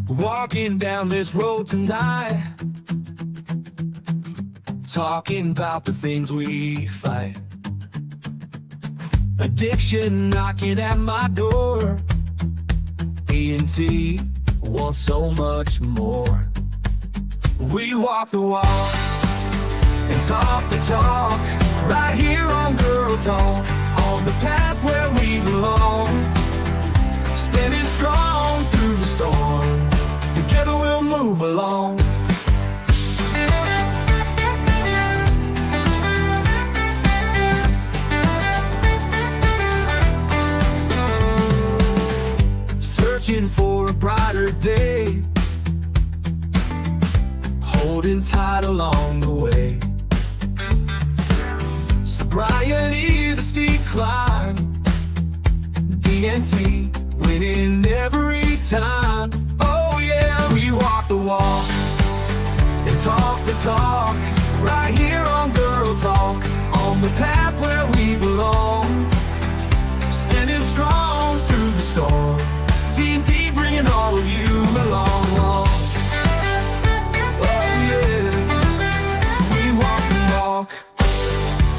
Walking down this road tonight, talking about the things we fight. Addiction knocking at my door. E&T wants so much more. We walk the walk and talk the talk, right here on Girl Talk, on the path where we belong. Standing strong through the storm, together we'll move along. Searching for a brighter day, holding tight along the way. Sobriety's a steep climb, D&T winning every time. Oh yeah, we walk the walk and talk the talk, right here on Girl Talk, on the path where we belong. Standing strong through the storm, D&T bringing all of you along. Oh yeah, we walk the walk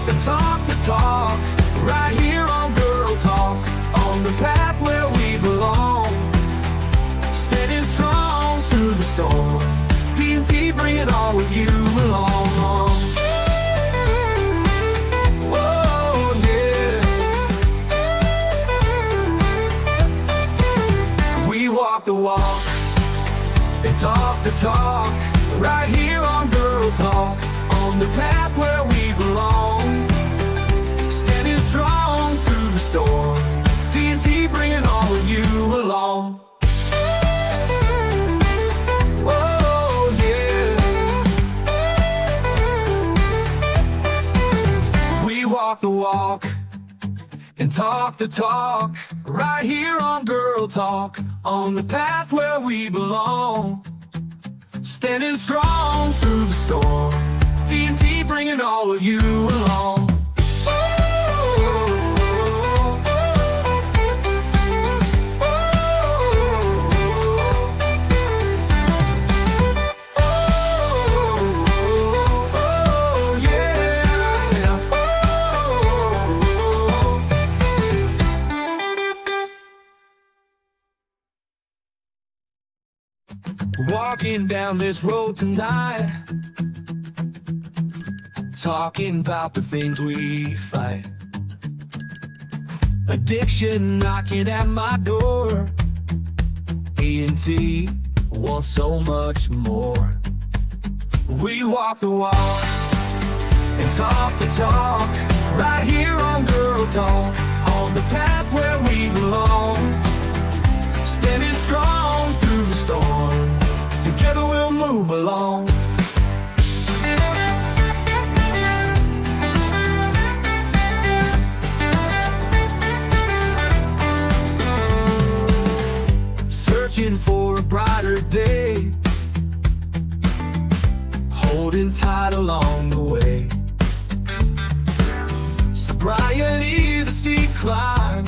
and talk the talk, right here on Girl Talk, on the path where we belong. Standing strong through the storm, D&T bringing all of you along. Oh yeah, we walk the walk and talk the talk, right here on Girl Talk, on the path where we belong. Standing strong through the storm, D&T bringing all of you along. Oh yeah, we walk the walk and talk the talk, right here on Girl Talk, on the path where we belong. Standing strong through the storm, D&T bringing all of you along. Walking down this road tonight, talking about the things we fight. Addiction knocking at my door. E&T wants so much more. We walk the walk and talk the talk, right here on Girl Talk, on the path where we belong. Standing strong through the storm, together we'll move along. Searching for a brighter day, holding tight along the way. Sobriety's a steep climb,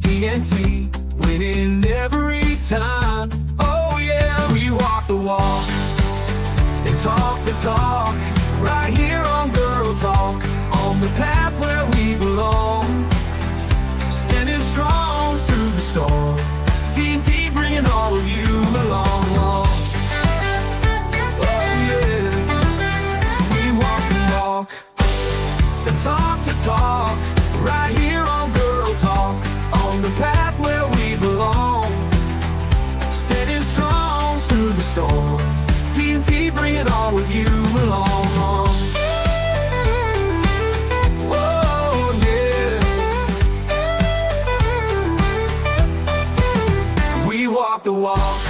D&T winning every time. Oh yeah, we walk the walk and talk the talk, right here on Girl Talk, on the path where we belong. Standing strong through the storm, D&T bringing all of you along. Oh yeah, we walk the walk and talk the talk, right here on Girl Talk, on the path where we belong. Standing strong through the storm, D&T bringing all of you along. Oh yeah, we walk the walk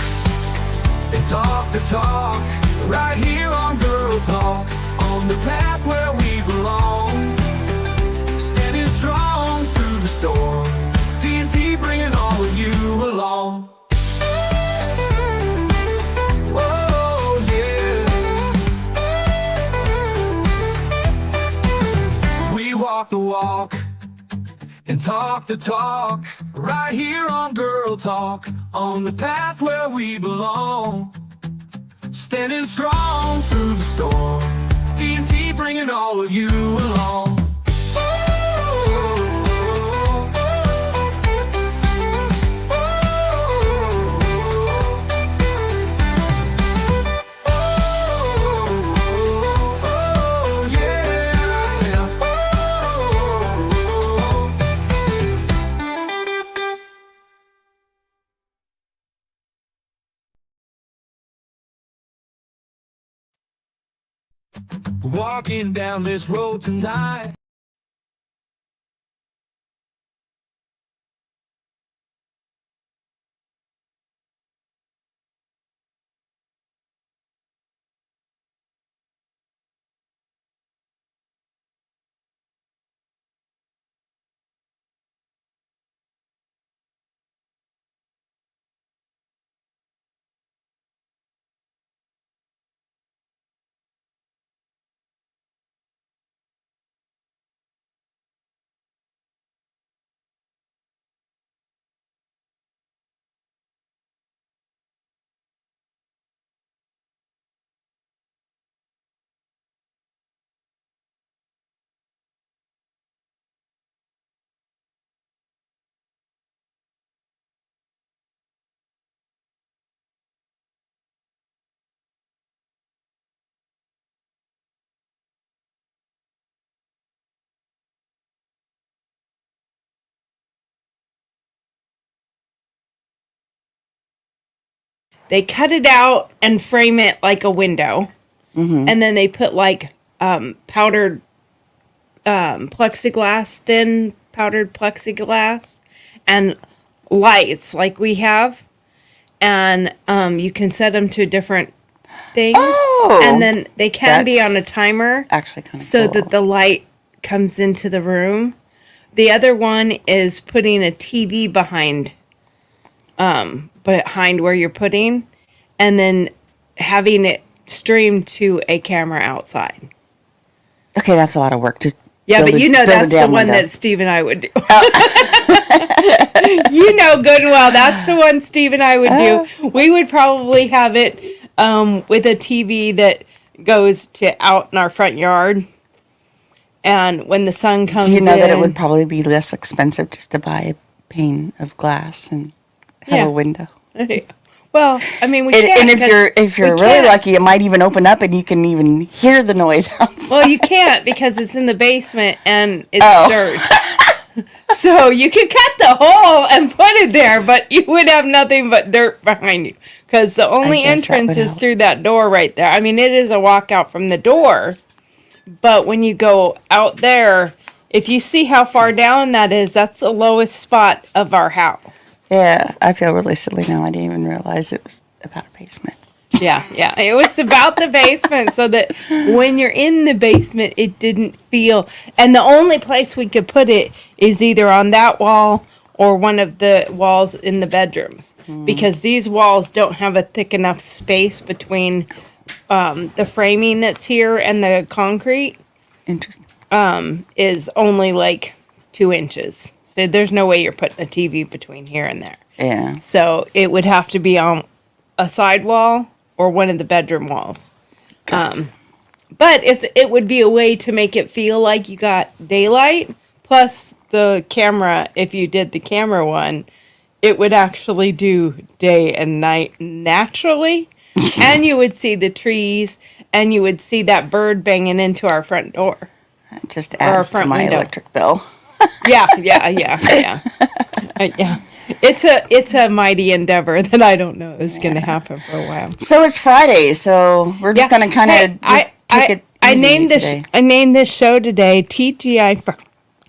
and talk the talk, right here on Girl Talk, on the path where we belong. Standing strong through the storm, D&T bringing all of you along. Oh yeah, we walk the walk and talk the talk, right here on Girl Talk, on the path where we belong. Standing strong through the storm, TNT bringing all of you along. Walking down this road tonight. They cut it out and frame it like a window. Mm-hmm. And then they put like powdered plexiglass, thin powdered plexiglass, and lights like we have. And you can set them to different things. Oh, and then they can be on a timer. Actually kind of so cool. that the light comes into the room. The other one is putting a TV behind where you're putting, and then having it streamed to a camera outside. Okay, that's a lot of work. Just but you know that's the one that Steve and I would do. You know good and well that's the one Steve and I would do. We would probably have it with a TV that goes to out in our front yard. And when the sun comes in... Do you know that it would probably be less expensive just to buy a pane of glass and have a window? Well, I mean, we can't. And if you're really lucky, it might even open up and you can even hear the noise outside. Well, you can't because it's in the basement and it's dirt. So you could cut the hole and put it there, but you would have nothing but dirt behind you. Because the only entrance is through that door right there. I mean, it is a walkout from the door. But when you go out there, if you see how far down that is, that's the lowest spot of our house. Yeah, I feel really silly now. I didn't even realize it was about a basement. Yeah. It was about the basement so that when you're in the basement, it didn't feel... And the only place we could put it is either on that wall or one of the walls in the bedrooms. Because these walls don't have a thick enough space between the framing that's here and the concrete. Interesting. Is only like 2 inches. So there's no way you're putting a TV between here and there. Yeah. So it would have to be on a side wall or one of the bedroom walls. But it would be a way to make it feel like you got daylight. Plus the camera, if you did the camera one, it would actually do day and night naturally. And you would see the trees and you would see that bird banging into our front door. It just adds to my electric bill. Yeah. It's a mighty endeavor that I don't know is going to happen for a while. So it's Friday, so we're just going to kind of take it easy today. I named this show today TGI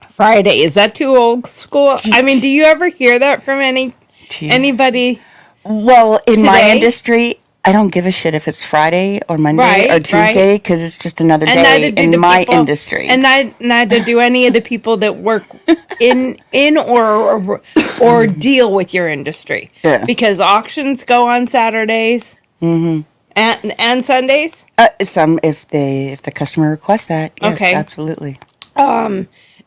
Friday. Is that too old school? I mean, do you ever hear that from anybody? Well, in my industry, I don't give a shit if it's Friday or Monday or Tuesday because it's just another day in my industry. And neither do any of the people that work in or deal with your industry. Yeah. Because auctions go on Saturdays and Sundays. Some if the customer requests that. Yes, absolutely.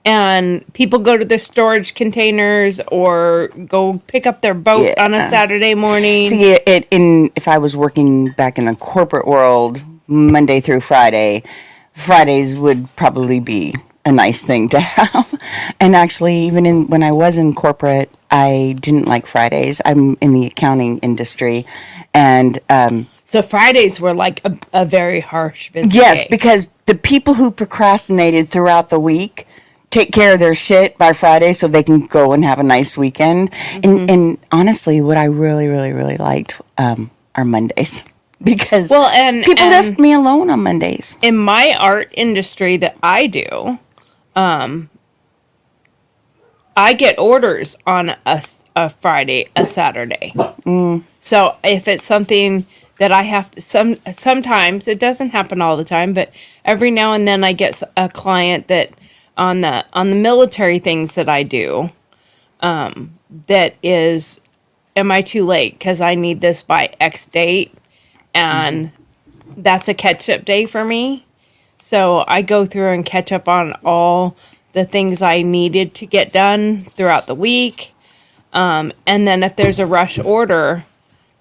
and people go to their storage containers or go pick up their boat on a Saturday morning. See, if I was working back in the corporate world, Monday through Friday, Fridays would probably be a nice thing to have. And actually, even when I was in corporate, I didn't like Fridays. I'm in the accounting industry, and so Fridays were like a very harsh business. Yes, day. because the people who procrastinated throughout the week take care of their shit by Friday so they can go and have a nice weekend. Mm-hmm. And honestly, what I really, really, really liked are Mondays. Because people left me alone on Mondays. In my art industry that I do, I get orders on a Friday, a Saturday. So if it's something that I have to, sometimes, it doesn't happen all the time, but every now and then I get a client that on the military things that I do, that is, am I too late? Because I need this by X date. And that's a catch-up day for me. So I go through and catch up on all the things I needed to get done throughout the week. And then if there's a rush order,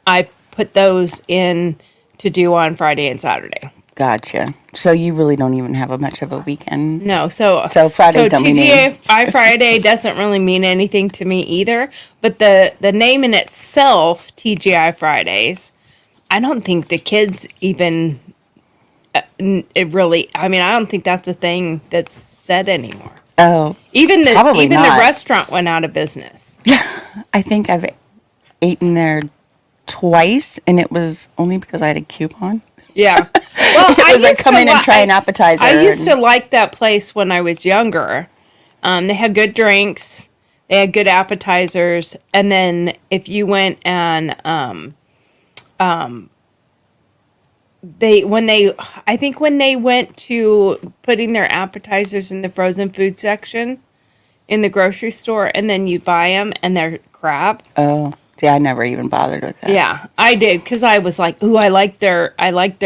I put those in to do on Friday and Saturday. Gotcha. So you really don't even have much of a weekend? No. So Fridays don't mean anything. TGIFriday doesn't really mean anything to me either. But the name in itself, TGI Fridays, I don't think the kids even, it really, I mean, I don't think that's a thing that's said anymore. Oh, even the not. restaurant went out of business. I think I've eaten there twice, and it was only because I had a coupon. Yeah. Well, it was like come in and try an appetizer. I used to like that place when I was younger. They had good drinks, they had good appetizers, and then if you went and when they went to putting their appetizers in the frozen food section in the grocery store, and then you buy them and they're crap. Oh, see, I never even bothered with that. Yeah, I did, because I was like, ooh, I like their like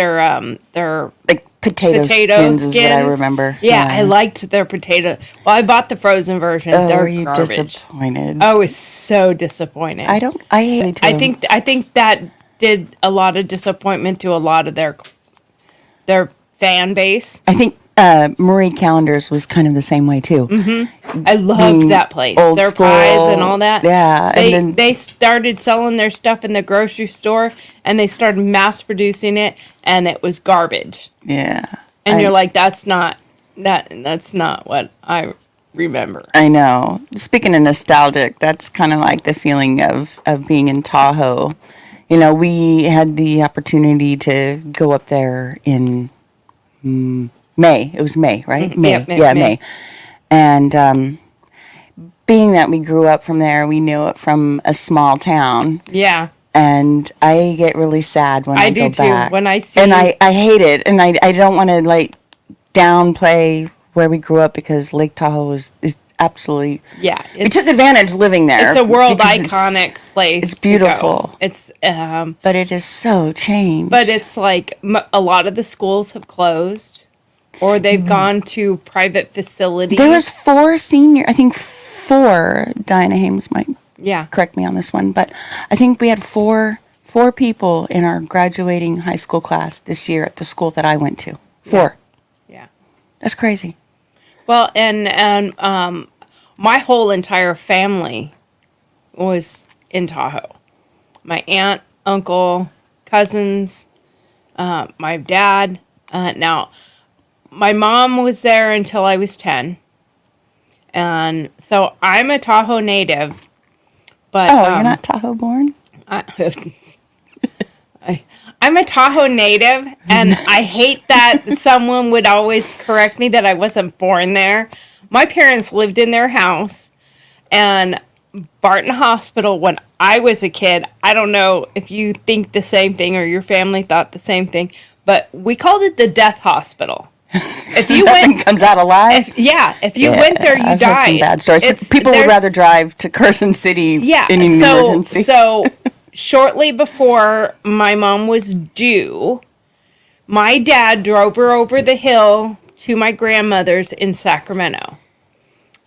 potato skins is what I remember. Yeah, I liked their potato. Well, I bought the frozen version. Oh, they're were you garbage. disappointed? I was so disappointed. I hate it too. I think that did a lot of disappointment to a lot of their fan base. I think Marie Callender's was kind of the same way too. Mm-hmm. I loved that place. Old their school, pies and all that. Yeah. They started selling their stuff in the grocery store, and they started mass producing it, and it was garbage. Yeah. And you're like, that's not what I remember. I know. Speaking of nostalgic, that's kind of like the feeling of being in Tahoe. You know, we had the opportunity to go up there in May. It was May, right? May. May. And being that we grew up from there, we knew it from a small town. Yeah. And I get really sad when I go back. I do too. When I see, and I hate it, and I don't want to like downplay where we grew up, because Lake Tahoe is absolutely, we took advantage living there. It's a world iconic place. It's beautiful. It's but it is so changed. But it's like a lot of the schools have closed, or they've gone to private facilities. There was 4 Diana Hames might correct me on this one, but I think we had four people in our graduating high school class this year at the school that I went to. 4. Yeah. That's crazy. Well, and my whole entire family was in Tahoe. My aunt, uncle, cousins, my dad. Now, my mom was there until I was 10. And so I'm a Tahoe native. But you're not Tahoe born? I'm a Tahoe native, and I hate that someone would always correct me that I wasn't born there. My parents lived in their house, and Barton Hospital, when I was a kid, I don't know if you think the same thing or your family thought the same thing, but we called it the death hospital. If you went, comes out alive. If you went there, you I've died. Heard some bad stories. People would rather drive to Carson City in an emergency. So shortly before my mom was due, my dad drove her over the hill to my grandmother's in Sacramento.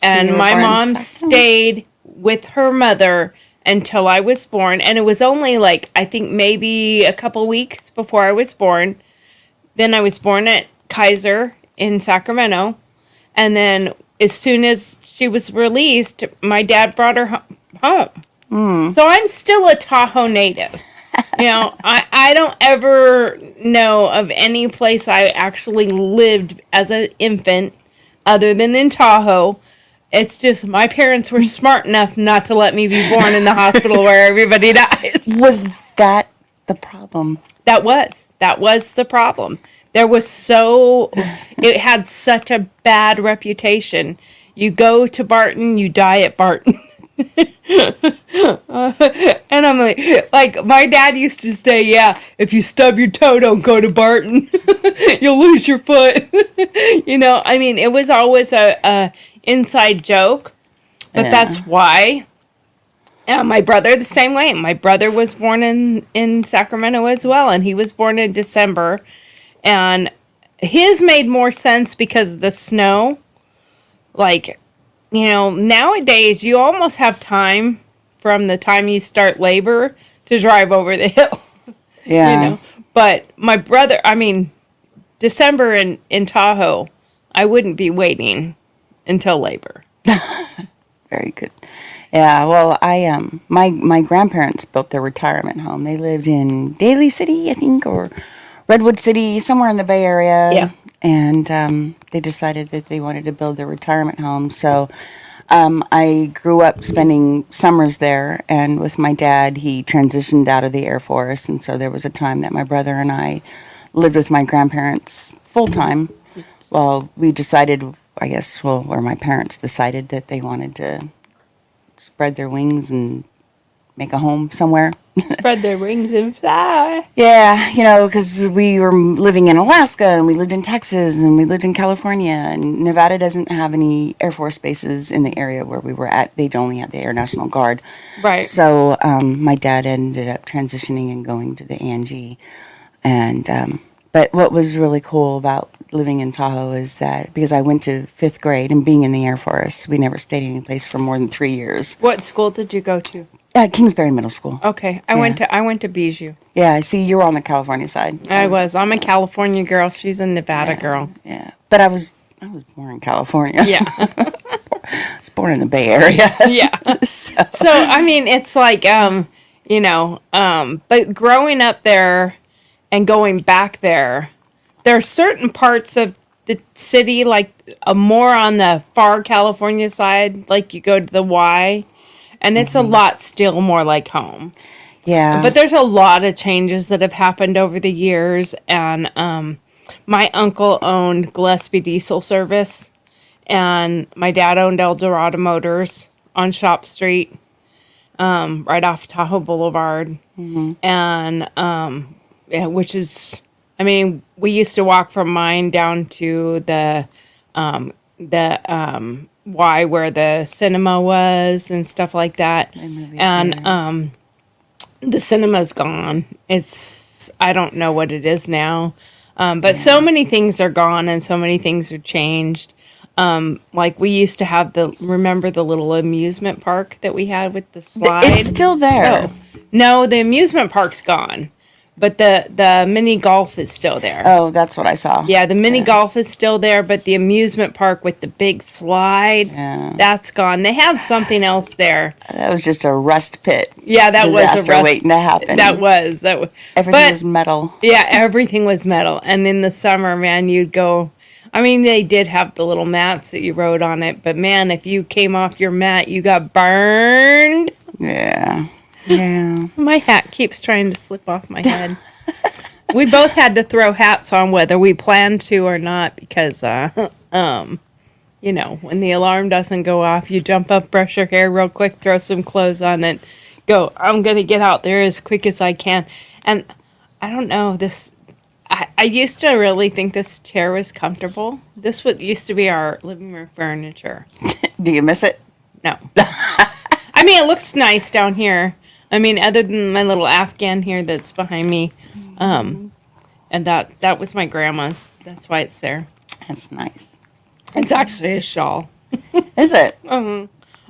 And you were my born mom second? stayed with her mother until I was born. And it was only like, I think maybe a couple weeks before I was born. Then I was born at Kaiser in Sacramento. And then as soon as she was released, my dad brought her home. So I'm still a Tahoe native. You know, I don't ever know of any place I actually lived as an infant other than in Tahoe. It's just my parents were smart enough not to let me be born in the hospital where everybody dies. Was that the problem? That was the problem. It had such a bad reputation. You go to Barton, you die at Barton. And I'm like my dad used to say, yeah, if you stub your toe, don't go to Barton. You'll lose your foot. You know, I mean, it was always a inside joke, but that's why. Yeah, my brother the same way. My brother was born in Sacramento as well, and he was born in December. And his made more sense because of the snow. Like, you know, nowadays you almost have time from the time you start labor to drive over the hill. Yeah. You know, but my brother, I mean, December in Tahoe, I wouldn't be waiting until labor. Very good. Yeah, well, my grandparents built their retirement home. They lived in Daly City, I think, or Redwood City, somewhere in the Bay Area. Yeah. And they decided that they wanted to build their retirement home. So I grew up spending summers there. And with my dad, he transitioned out of the Air Force. And so there was a time that my brother and I lived with my grandparents full time. Well, we decided, I guess, or my parents decided that they wanted to spread their wings and make a home somewhere. Spread their wings and fly. Yeah, you know, because we were living in Alaska and we lived in Texas and we lived in California, and Nevada doesn't have any Air Force bases in the area where we were at. They'd only had the Air National Guard. Right. So my dad ended up transitioning and going to the ANG. And but what was really cool about living in Tahoe is that because I went to 5th grade and being in the Air Force, we never stayed any place for more than 3 years. What school did you go to? Kingsbury Middle School. Okay, I went to Bijou. Yeah, see, you were on the California side. I was. I'm a California girl. She's a Nevada girl. Yeah, but I was born in California. Yeah. I was born in the Bay Area. Yeah. So, So I mean, it's like you know, but growing up there and going back there, there are certain parts of the city, like more on the far California side, like you go to the Y, and it's a lot still more like home. yeah. But there's a lot of changes that have happened over the years, and my uncle owned Gillespie Diesel Service, and my dad owned Eldorado Motors on Shop Street, right off Tahoe Boulevard, and yeah, which is, I mean, we used to walk from mine down to the Y where the cinema was and stuff like that, and the cinema's gone. I don't know what it is now. But so many things are gone and so many things are changed. Like we used to have remember the little amusement park that we had with the slide? It's still there. No, the amusement park's gone. But the mini golf is still there. Oh, that's what I saw. Yeah, the mini golf is still there, but the amusement park with the big slide, that's gone. They have something else there. That was just a rust pit. Yeah, that was a disaster rust waiting to happen. That was. Everything was metal. Yeah, everything was metal. And in the summer, man, you'd go. I mean, they did have the little mats that you rode on it, but man, if you came off your mat, you got burned. Yeah. Yeah. My hat keeps trying to slip off my head. We both had to throw hats on whether we planned to or not because, you know, when the alarm doesn't go off, you jump up, brush your hair real quick, throw some clothes on, and go, I'm going to get out there as quick as I can. And I don't know, I used to really think this chair was comfortable. This used to be our living room furniture. Do you miss it? No. I mean, it looks nice down here. I mean, other than my little Afghan here that's behind me, and that was my grandma's. That's why it's there. That's nice. It's actually a shawl. Is it?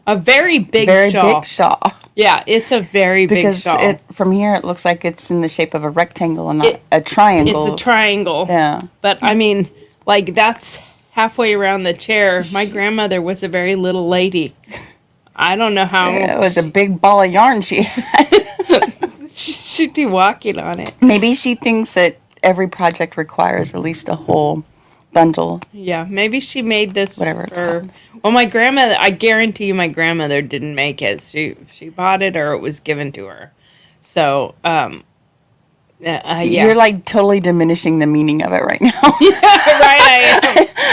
A very big Very shawl. big shawl. Yeah, it's a very big Because shawl. from here it looks like it's in the shape of a rectangle and not a triangle. It's a triangle. Yeah. But I mean, like that's halfway around the chair. My grandmother was a very little lady. I don't know how It was a big ball of yarn she had. she'd be walking on it. Maybe she thinks that every project requires at least a whole bundle. Yeah, maybe she made this Whatever it's for. called. Well, my grandmother. I guarantee you, my grandmother didn't make it. She bought it or it was given to her. So, yeah. You're like totally diminishing the meaning of it right now. Right, I am.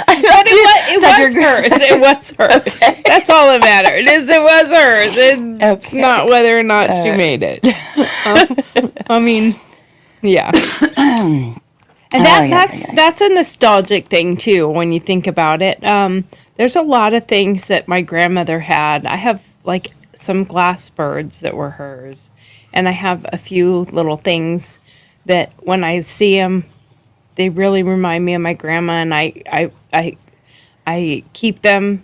But it was hers. It was hers. Okay. That's all that matters. It was hers. It's Okay. not whether or not she made it. I mean, yeah. And that's a nostalgic thing too when you think about it. There's a lot of things that my grandmother had. I have like some glass birds that were hers, and I have a few little things that when I see them, they really remind me of my grandma, and I keep them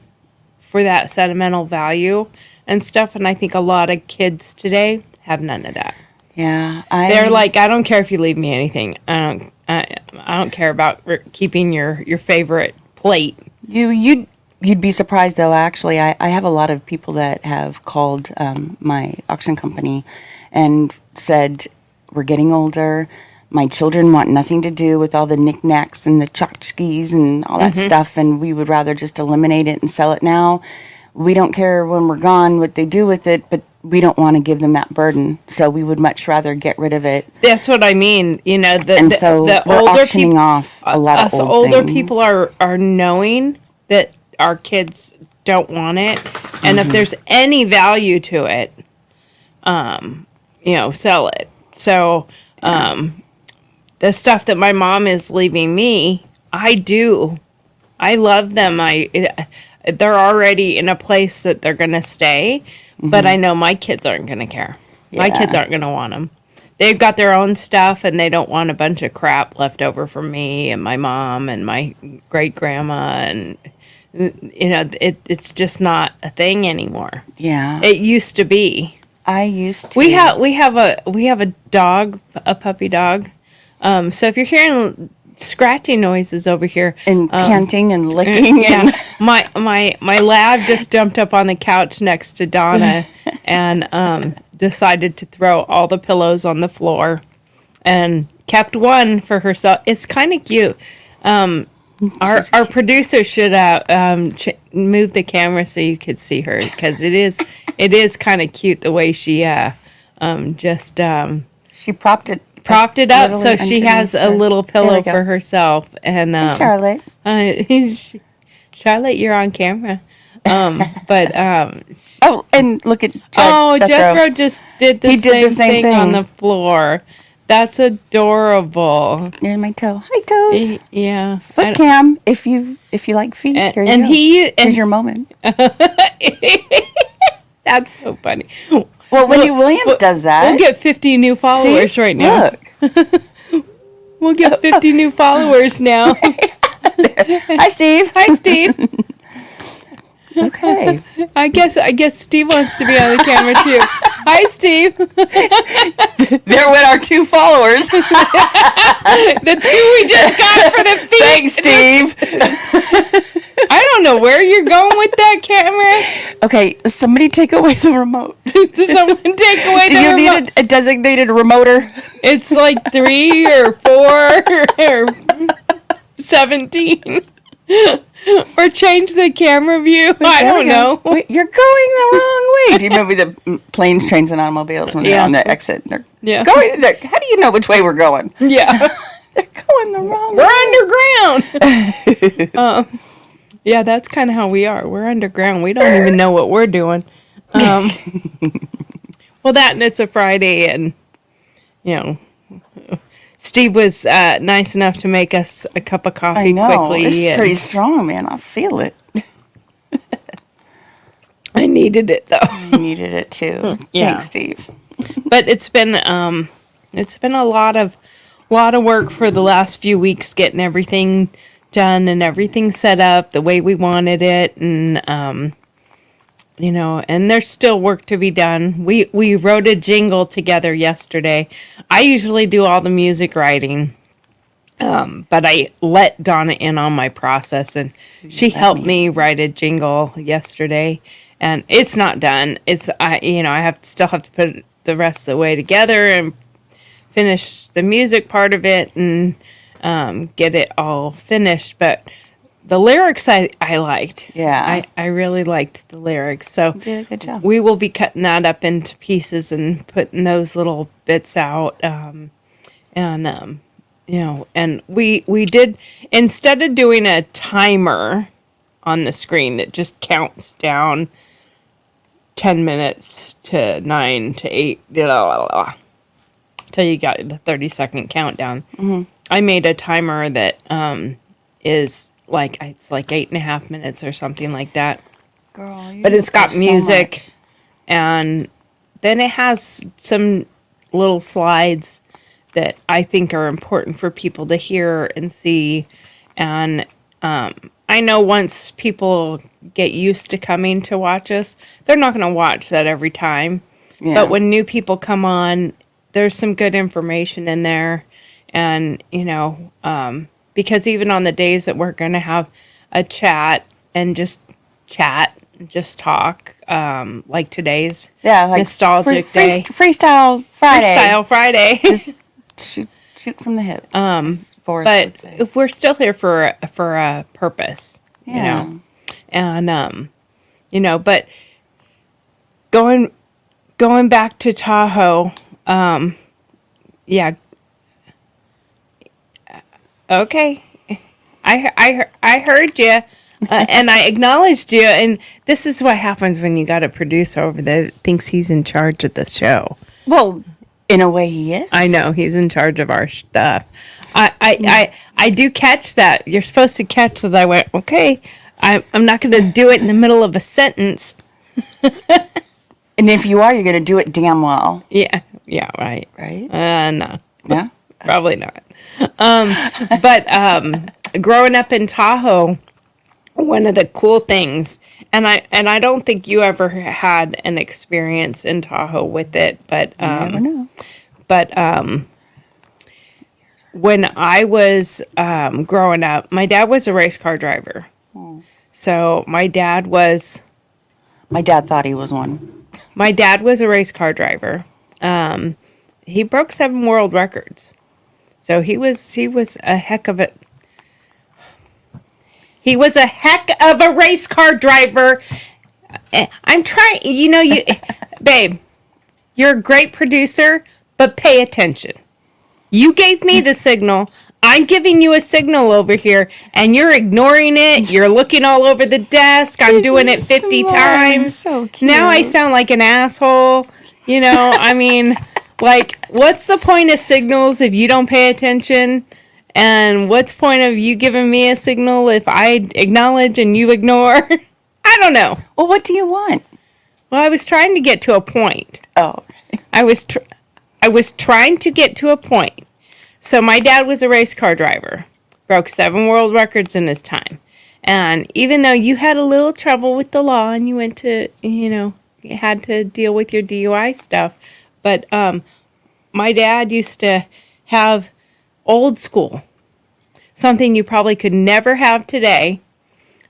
for that sentimental value and stuff. And I think a lot of kids today have none of that. Yeah, They're like, I don't care if you leave me anything. I don't care about keeping your favorite plate. You'd be surprised though. Actually, I have a lot of people that have called my auction company and said, we're getting older. My children want nothing to do with all the knickknacks and the tchotchkes and all that stuff, and we would rather just eliminate it and sell it now. We don't care when we're gone what they do with it, but we don't want to give them that burden, so we would much rather get rid of it. That's what I mean. You know, the we're older auctioning off a lot of old older things. people are knowing that our kids don't want it, and if there's any value to it, sell it. So, the stuff that my mom is leaving me, I do. I love them. They're already in a place that they're going to stay, but I know my kids aren't going to care. My kids aren't going to want them. They've got their own stuff, and they don't want a bunch of crap left over from me and my mom and my great grandma, and it's just not a thing anymore. Yeah, It used to be. I used to. We have a dog, a puppy dog. So if you're hearing scratching noises over here and panting and licking, and my lab just jumped up on the couch next to Donna and decided to throw all the pillows on the floor and kept one for herself. It's kind of cute. Our producer should move the camera so you could see her, because it is kind of cute the way she she propped it up so she has a little pillow for herself. And hey, Charlotte, Charlotte, you're on camera. But and look at Jethro just did the same thing on the floor. That's adorable. There's my toe. Hi, toes. Yeah. Foot cam. If you like feet, here you go. Here's your moment. That's so funny. Well, Wendy Williams does that. We'll get 50 new followers right now. Look. We'll get 50 new followers now. Hi, Steve. Hi, Steve. Okay. I guess Steve wants to be on the camera too. Hi, Steve. There went our 2 followers. The 2 we just got for the feet. Thanks, Steve. I don't know where you're going with that camera. Okay, somebody take away the remote. Someone take away Do the you remote. need a designated remoter? It's like 3 or 4 or 17. Or change the camera view. I don't know. Wait, you're going the wrong way. Do you remember the planes, trains, and automobiles when they're on the exit? They're going there. How do you know which way we're going? Yeah. They're going the wrong way. We're underground. Yeah, that's kind of how we are. We're underground. We don't even know what we're doing. Well, that and it's a Friday, and Steve was nice enough to make us a cup of coffee quickly. It's pretty strong, man. I feel it. I needed it though. I needed it too. Yeah. Thanks, Steve. But it's been a lot of work for the last few weeks getting everything done and everything set up the way we wanted it, and and there's still work to be done. We wrote a jingle together yesterday. I usually do all the music writing, but I let Donna in on my process, and she helped me write a jingle yesterday. And it's not done. I still have to put the rest of the way together and finish the music part of it and get it all finished. But the lyrics I liked. Yeah. I really liked the lyrics. So You did a good job. we will be cutting that up into pieces and putting those little bits out. And we did, instead of doing a timer on the screen that just counts down 10 minutes to 9 to 8, till you got the 30-second countdown. Mm-hmm. I made a timer that is it's like 8.5 minutes or something like that. Girl, But it's got music, and then it has some little slides that I think are important for people to hear and see. And I know once people get used to coming to watch us, they're not going to watch that every time. Yeah. But when new people come on, there's some good information in there. And, because even on the days that we're going to have a chat, just talk, like today's nostalgic day. Freestyle Friday. Freestyle Friday. Just shoot from the hip. But we're still here for a purpose, Yeah. and but going back to Tahoe, yeah, okay, I heard you, and I acknowledged you, and this is what happens when you got a producer over there that thinks he's in charge of the show. Well, in a way, he is. I know he's in charge of our stuff. I do catch that. You're supposed to catch that. I went, okay. I'm not going to do it in the middle of a sentence. And if you are, you're going to do it damn well. Yeah, right. Right? No, Yeah. probably not. But growing up in Tahoe, one of the cool things, and I don't think you ever had an experience in Tahoe with it, but You never know. But when I was growing up, my dad was a race car driver. So my dad thought he was one. My dad was a race car driver. He broke 7 world records. So he was a heck of a race car driver. I'm trying, babe, you're a great producer, but pay attention. You gave me the signal. I'm giving you a signal over here, and you're ignoring it. You're looking all over the desk. I'm doing it 50 times. So cute. Now I sound like an asshole. I mean, what's the point of signals if you don't pay attention? And what's the point of you giving me a signal if I acknowledge and you ignore? I don't know. Well, what do you want? Well, I was trying to get to a point. Oh, okay. I was trying to get to a point. So my dad was a race car driver, broke 7 world records in his time. And even though you had a little trouble with the law and you went to, you had to deal with your DUI stuff, but my dad used to have old school, something you probably could never have today.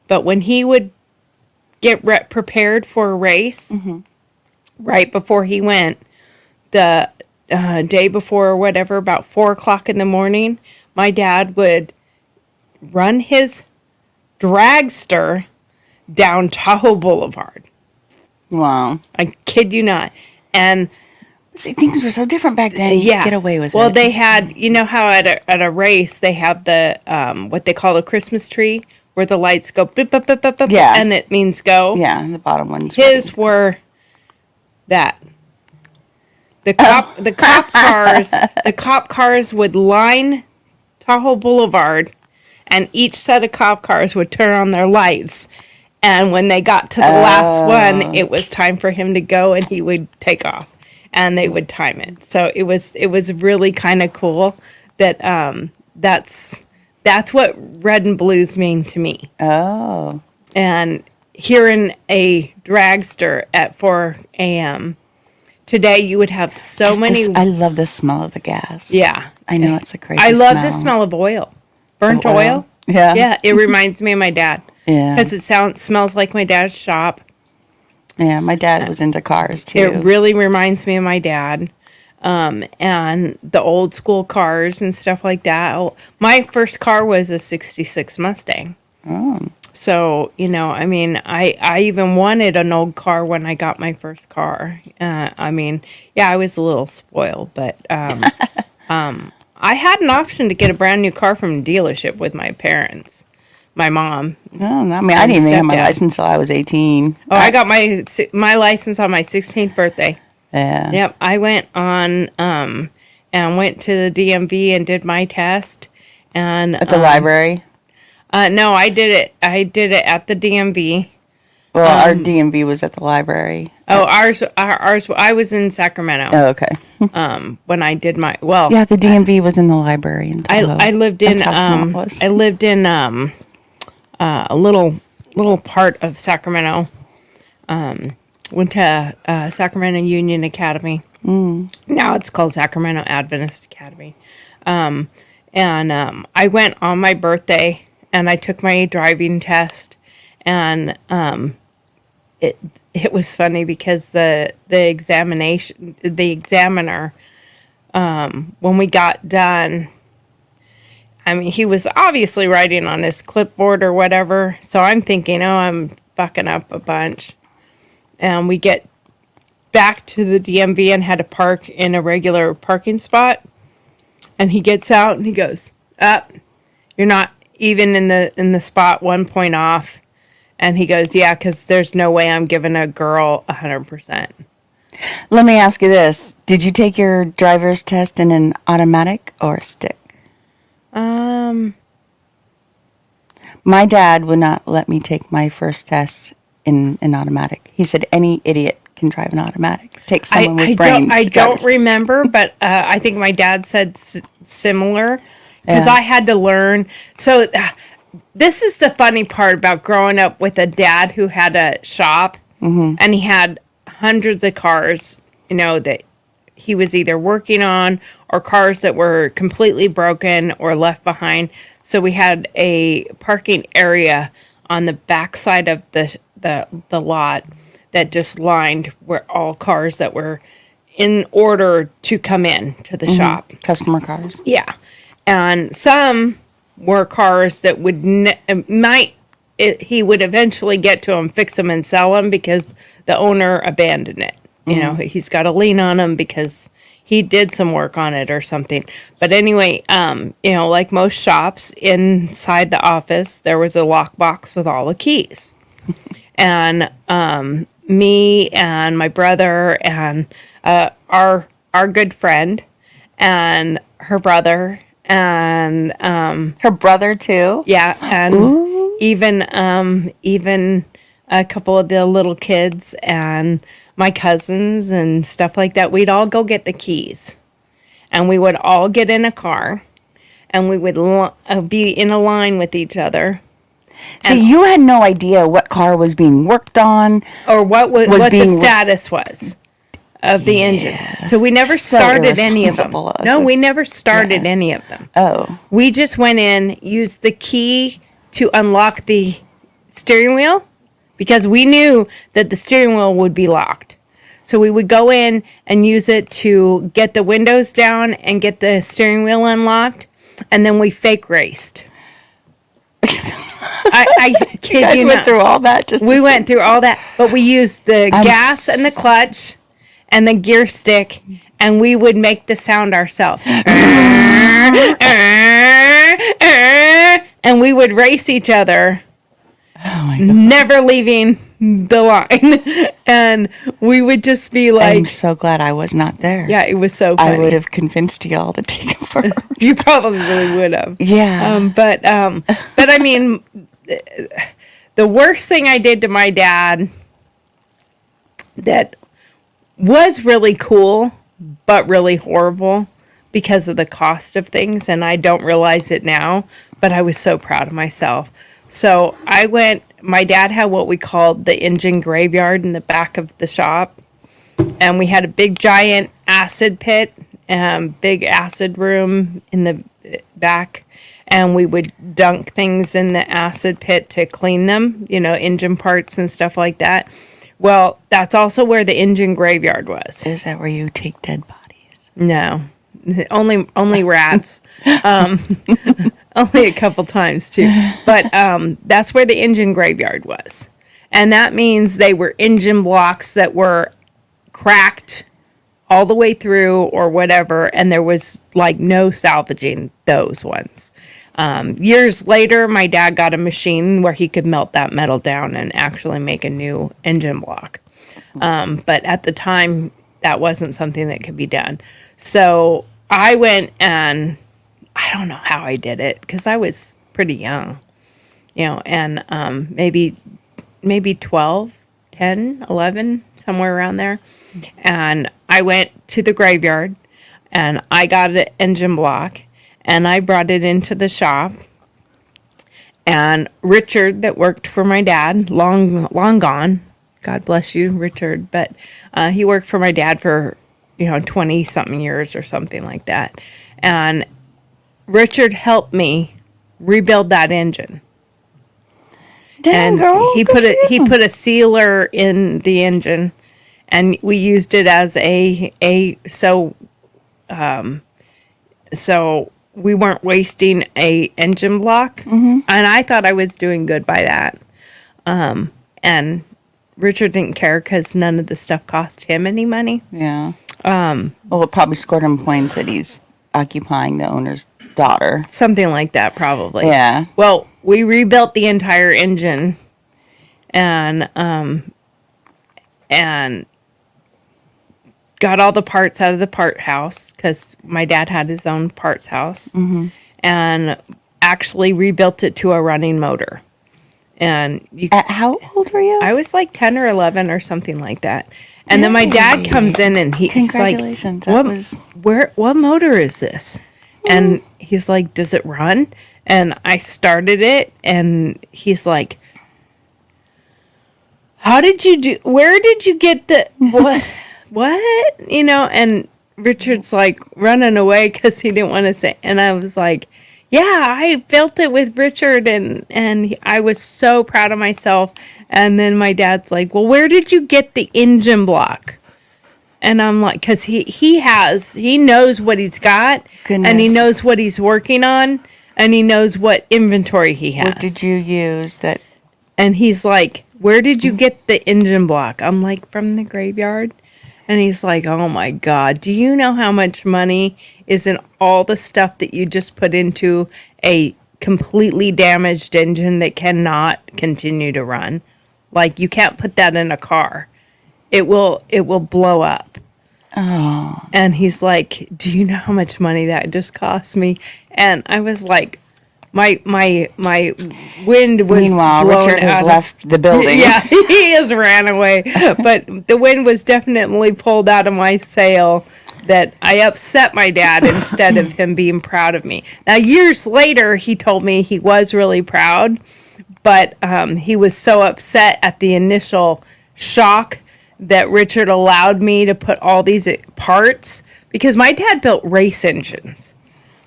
But when he would get prepared for a race, right before he went, the day before or whatever, about 4 o'clock in the morning, my dad would run his dragster down Tahoe Boulevard. Wow. I kid you not. And see, things were so different back then. You could get away with it. Well, they had, how at a race they have the what they call a Christmas tree, where the lights go bip, bip, bip, bip, bip, Yeah. and it means go. Yeah, the bottom ones. His were that. The cop cars would line Tahoe Boulevard, and each set of cop cars would turn on their lights. And when they got to the last one, it was time for him to go, and he would take off, and they would time it. So it was really kind of cool that that's what red and blues mean to me. Oh. And hearing a dragster at 4 a.m. today, you would have so many. I love the smell of the gas. Yeah. I know it's a crazy I love smell. the smell of oil. Burnt Of oil? oil. Yeah. Yeah. It reminds me of my dad. Yeah. Because it smells like my dad's shop. Yeah, my dad was into cars too. It really reminds me of my dad. And the old school cars and stuff like that. My first car was a 66 Mustang. Oh. So, I mean, I even wanted an old car when I got my first car. I mean, yeah, I was a little spoiled, but I had an option to get a brand new car from a dealership with my parents. My mom. No, I mean, I didn't even have my stepdad. license until I was 18. Oh, I got my license on my 16th birthday. Yeah. Yep, I went on and went to the DMV and did my test. And At the library? no, I did it at the DMV. Well, our DMV was at the library. Oh, ours. I was in Sacramento. Oh, okay. When I did my Yeah, the DMV was in the library in Tahoe. I lived in That's how small it was. I lived in a little part of Sacramento. Went to Sacramento Union Academy. Now it's called Sacramento Adventist Academy. And I went on my birthday and I took my driving test, and it was funny because the examiner, when we got done, I mean, he was obviously writing on his clipboard or whatever. So I'm thinking, oh, I'm fucking up a bunch. And we get back to the DMV and had to park in a regular parking spot. And he gets out and he goes, up, you're not even in the spot 1 point off. And he goes, yeah, because there's no way I'm giving a girl 100%. Let me ask you this. Did you take your driver's test in an automatic or a stick? My dad would not let me take my first test in an automatic. He said any idiot can drive an automatic. Take someone with brains. I to drive a don't stick. remember, but I think my dad said similar because Yeah. I had to learn. So this is the funny part about growing up with a dad who had a shop, and he had hundreds of cars, that he was either working on or cars that were completely broken or left behind. So we had a parking area on the back side of the lot that just lined where all cars that were in order to come in to the shop. Customer cars. Yeah. And some were cars that would he would eventually get to them, fix them, and sell them because the owner abandoned it. He's got a lien on them because he did some work on it or something. But anyway, like most shops, inside the office, there was a lockbox with all the keys. And me and my brother and our good friend and her brother and Her brother too? yeah, and even a couple of the little kids and my cousins and stuff like that. We'd all go get the keys, and we would all get in a car, and we would be in a line with each other. See, you had no idea what car was being worked on. Or what Was the being- status was of the engine. So we never So started any of them. irresponsible of us. No, we never started any of them. Oh. We just went in, used the key to unlock the steering wheel because we knew that the steering wheel would be locked. So we would go in and use it to get the windows down and get the steering wheel unlocked, and then we fake raced. I kid You guys you went not. through all that just We to went through all that, but we used the gas and the clutch and the gear stick, and we would make the sound ourselves. And we would race each other, never leaving the line. And we would just be like, I'm so glad I was not there. yeah, it was so funny. I would have convinced y'all to take it for You probably would have. Yeah. But I mean, the worst thing I did to my dad that was really cool, but really horrible, because of the cost of things, and I don't realize it now, but I was so proud of myself. So my dad had what we called the engine graveyard in the back of the shop, and we had a big giant acid pit, big acid room in the back, and we would dunk things in the acid pit to clean them, engine parts and stuff like that. Well, that's also where the engine graveyard was. Is that where you take dead bodies? No, only rats. Only a couple times too. But that's where the engine graveyard was. And that means they were engine blocks that were cracked all the way through or whatever, and there was like no salvaging those ones. Years later, my dad got a machine where he could melt that metal down and actually make a new engine block. But at the time, that wasn't something that could be done. So I went, and I don't know how I did it because I was pretty young, and maybe 12, 10, 11, somewhere around there. And I went to the graveyard, and I got an engine block, and I brought it into the shop. And Richard, that worked for my dad, long gone, God bless you, Richard, but he worked for my dad for 20-something years or something like that. And Richard helped me rebuild that engine. Dang, And he put a sealer in the engine, and we used it as so we weren't wasting a engine block. And I thought I was doing good by that. And Richard didn't care because none of the stuff cost him any money. Yeah. Well, it probably scored him points that he's occupying the owner's daughter. Something like that, probably. Yeah. Well, we rebuilt the entire engine, and got all the parts out of the part house because my dad had his own parts house, and actually rebuilt it to a running motor. And How old were you? I was like 10 or 11 or something like that. And then my dad comes in, and he's like, Congratulations. what motor is this? And he's like, does it run? And I started it, and he's like, where did you get the, what? And Richard's like running away because he didn't want to say, and I was like, yeah, I built it with Richard, and I was so proud of myself. And then my dad's like, well, where did you get the engine block? And I'm like, because he knows what he's got, and he knows what he's working on, and he knows what inventory he has. What did you use that? And he's like, where did you get the engine block? I'm like, from the graveyard. And he's like, oh my God, do you know how much money is in all the stuff that you just put into a completely damaged engine that cannot continue to run? Like, you can't put that in a car. It will blow up. Oh. And he's like, do you know how much money that just cost me? And I was like, my wind was Meanwhile, blown Richard has out left the building. Yeah, he has ran away. But the wind was definitely pulled out of my sail that I upset my dad instead of him being proud of me. Now, years later, he told me he was really proud, but he was so upset at the initial shock that Richard allowed me to put all these parts, because my dad built race engines.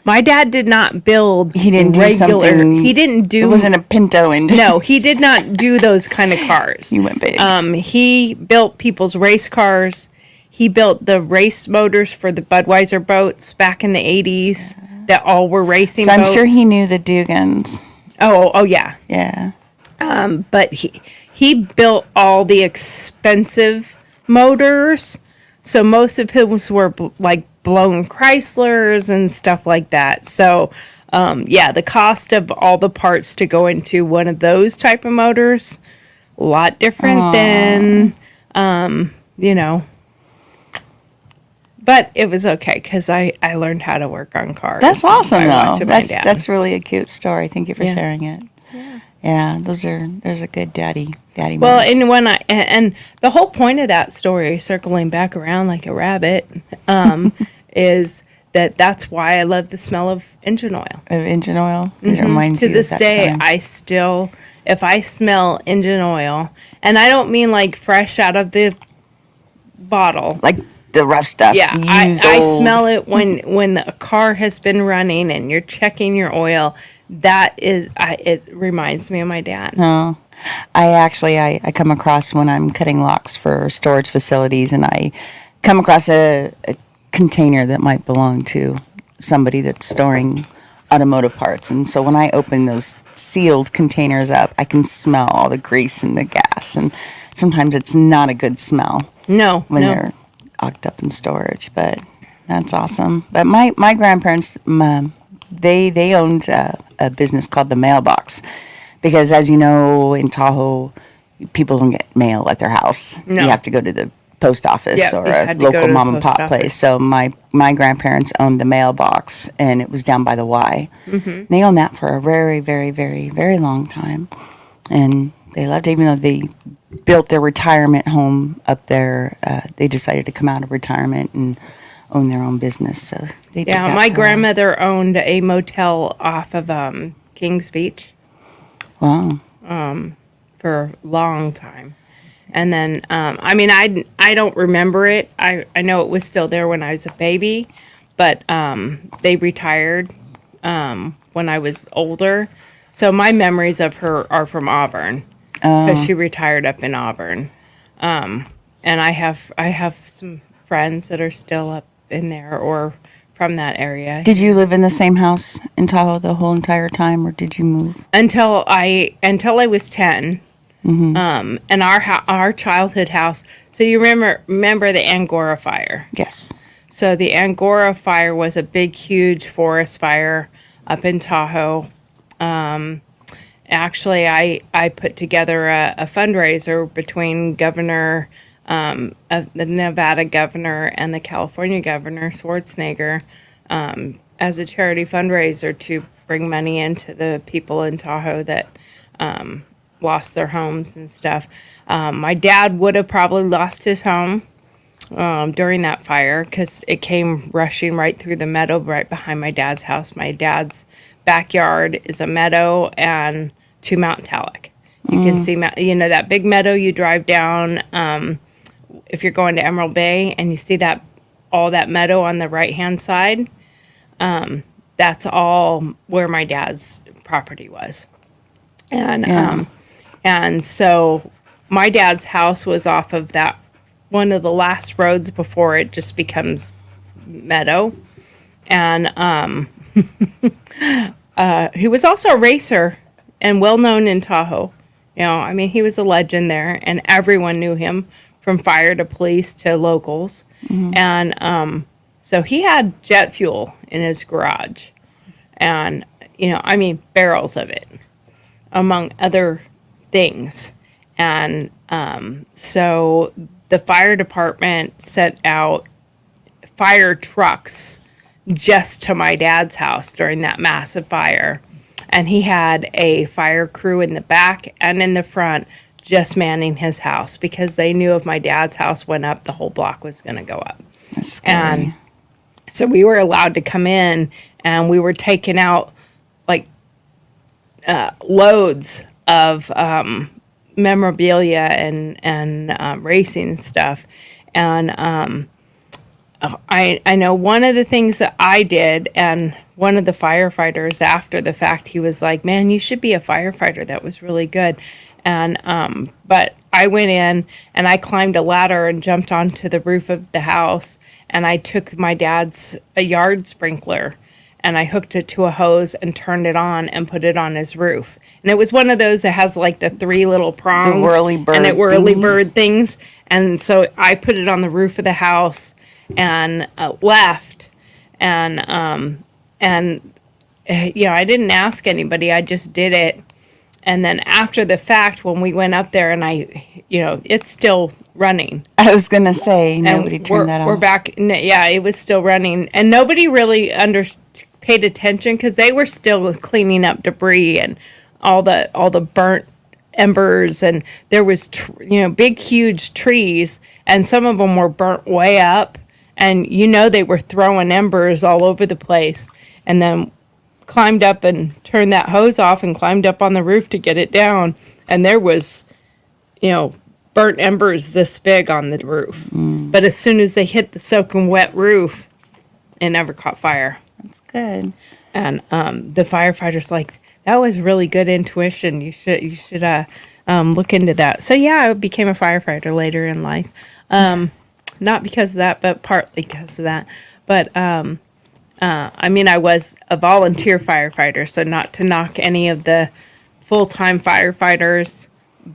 My dad did not build He didn't regular. do something. He didn't do. It wasn't a Pinto engine. No, he did not do those kind of cars. You went big. He built people's race cars. He built the race motors for the Budweiser boats back in the 80s that all were racing So I'm boats. sure he knew the Dugans. Oh yeah. Yeah. But he built all the expensive motors. So most of his were like blown Chryslers and stuff like that. So yeah, the cost of all the parts to go into one of those type of motors, a lot different than, but it was okay because I learned how to work on cars. That's awesome, by though. watching my dad. That's really a cute story. Thank you for sharing it. Yeah, there's a good daddy Well, moments. and when and the whole point of that story, circling back around like a rabbit, is that's why I love the smell of engine oil. Of engine oil. It reminds To you this of that day, time. I still, if I smell engine oil, and I don't mean like fresh out of the bottle. Like the rough stuff. Yeah, the I old. smell it when the car has been running and you're checking your oil. That is, it reminds me of my dad. Oh, I come across when I'm cutting locks for storage facilities, and I come across a container that might belong to somebody that's storing automotive parts. And so when I open those sealed containers up, I can smell all the grease and the gas. And sometimes it's not a good smell No, when no. they're locked up in storage. But that's awesome. But my grandparents, they owned a business called the Mailbox, because as you know, in Tahoe, people don't get mail at their house. No. You have to go to the post office Yeah, or you a had to go to local the mom and post pop office. place. So my grandparents owned the Mailbox, and it was down by the Y. Mm-hmm. They owned that for a very, very, very, very long time, and they loved it. Even though they built their retirement home up there, they decided to come out of retirement and own their own business. So they did Yeah, that my for- grandmother owned a motel off of Kings Beach Wow. for a long time. And then, I mean, I don't remember it. I know it was still there when I was a baby, but they retired when I was older. So my memories of her are from Auburn, because she retired up in Auburn. And I have some friends that are still up in there or from that area. Did you live in the same house in Tahoe the whole entire time, or did you move? Until I was 10. And our childhood house. So you remember the Angora fire? Yes. So the Angora fire was a big, huge forest fire up in Tahoe. Actually, I put together a fundraiser between Governor, the Nevada governor and the California governor, Schwarzenegger, as a charity fundraiser to bring money into the people in Tahoe that lost their homes and stuff. My dad would have probably lost his home during that fire, because it came rushing right through the meadow right behind my dad's house. My dad's backyard is a meadow and to Mount Talek. You can see, that big meadow you drive down if you're going to Emerald Bay, and you see all that meadow on the right-hand side. That's all where my dad's property was. And and so my dad's house was off of that, one of the last roads before it just becomes meadow. And he was also a racer and well known in Tahoe. I mean, he was a legend there, and everyone knew him, from fire to police to locals. And so he had jet fuel in his garage, and I mean, barrels of it, among other things. And so the fire department sent out fire trucks just to my dad's house during that massive fire. And he had a fire crew in the back and in the front just manning his house, because they knew if my dad's house went up, the whole block was going to go up. That's scary. And so we were allowed to come in, and we were taking out like loads of memorabilia and racing stuff. And I know one of the things that I did, and one of the firefighters after the fact, he was like, "Man, you should be a firefighter. That was really good." And but I went in and I climbed a ladder and jumped onto the roof of the house, and I took my dad's yard sprinkler and I hooked it to a hose and turned it on and put it on his roof. And it was one of those that has like the 3 little prongs. The whirly bird and it whirly things. bird things. And so I put it on the roof of the house and left. And I didn't ask anybody. I just did it. And then after the fact, when we went up there, and it's still running. I was going to say, nobody And turned that off. We're back. Yeah, it was still running. And nobody really paid attention, because they were still cleaning up debris and all the burnt embers. And there was, big, huge trees. And some of them were burnt way up. and they were throwing embers all over the place, and then climbed up and turned that hose off and climbed up on the roof to get it down, and there was, burnt embers this big on the roof. But as soon as they hit the soaking wet roof, it never caught fire. That's good. And the firefighters like, that was really good intuition. You should look into that. So yeah, I became a firefighter later in life. Not because of that, but partly because of that. But I was a volunteer firefighter, so not to knock any of the full-time firefighters,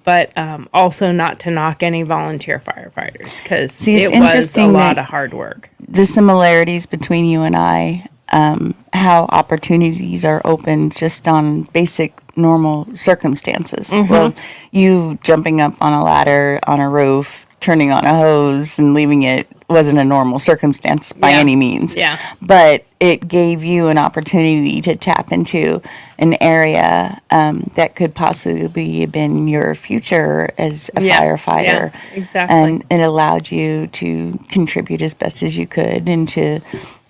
but also not to knock any volunteer firefighters, because it was a lot of hard work. The similarities between you and I, how opportunities are open just on basic normal circumstances. Well, you jumping up on a ladder on a roof, turning on a hose and leaving it wasn't a normal circumstance by any means. Yeah. But it gave you an opportunity to tap into an area that could possibly have been your future as a firefighter. Yeah, exactly. And it allowed you to contribute as best as you could into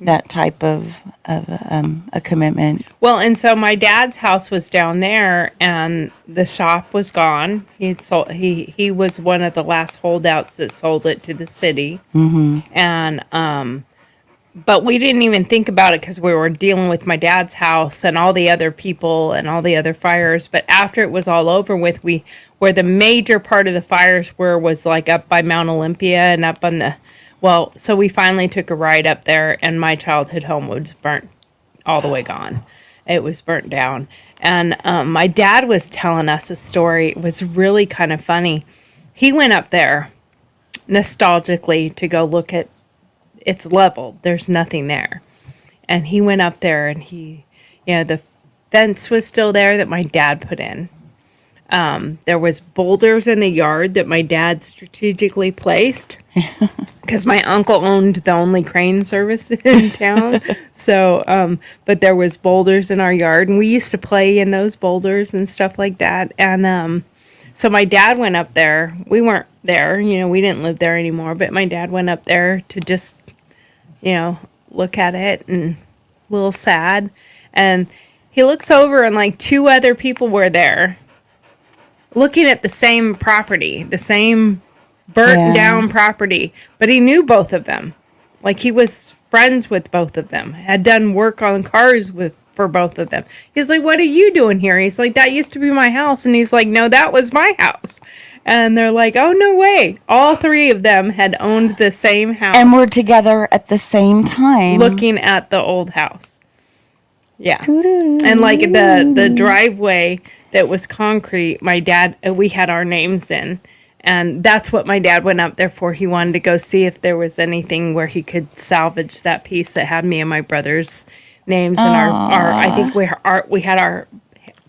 that type of a commitment. Well, and so my dad's house was down there, and the shop was gone. He was one of the last holdouts that sold it to the city. And but we didn't even think about it because we were dealing with my dad's house and all the other people and all the other fires. But after it was all over with, where the major part of the fires was like up by Mount Olympia and up on so we finally took a ride up there, and my childhood home was burnt all the way gone. It was burnt down. And my dad was telling us a story. It was really kind of funny. He went up there nostalgically to go look at, it's leveled. There's nothing there. And he went up there, and the fence was still there that my dad put in. There was boulders in the yard that my dad strategically placed because my uncle owned the only crane service in town. So, but there was boulders in our yard, and we used to play in those boulders and stuff like that. And so my dad went up there. We weren't there, we didn't live there anymore, but my dad went up there to just, look at it, and a little sad. And he looks over, and like two other people were there looking at the same property, the same burnt down property, but he knew both of them. Like, he was friends with both of them, had done work on cars for both of them. He's like, "What are you doing here?" He's like, "That used to be my house." And he's like, "No, that was my house." And they're like, "Oh, no way." All three of them had owned the same house. And were together at the same time. Looking at the old house. Yeah. And like the driveway that was concrete, my dad, we had our names in. And that's what my dad went up there for. He wanted to go see if there was anything where he could salvage that piece that had me and my brother's names and our I think we had our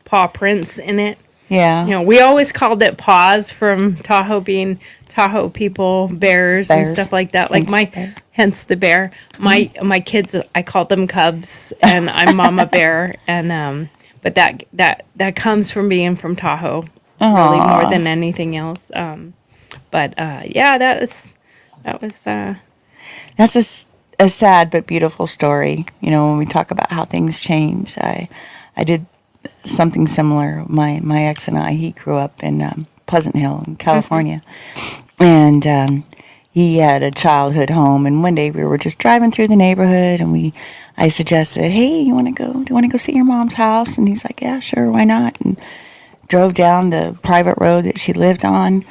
paw prints in it. Yeah. We always called it paws from Tahoe, being Tahoe people, bears and stuff like that. Like hence the bear. My kids, I called them cubs, and I'm Mama Bear. And but that comes from being from Tahoe, really, more than anything else. But that was. That's a sad but beautiful story. When we talk about how things change, I did something similar. My ex and he grew up in Pleasant Hill in California, and he had a childhood home. And one day we were just driving through the neighborhood, and I suggested, "Hey, do you want to go see your mom's house?" And he's like, "Yeah, sure, why not?" And drove down the private road that she lived on.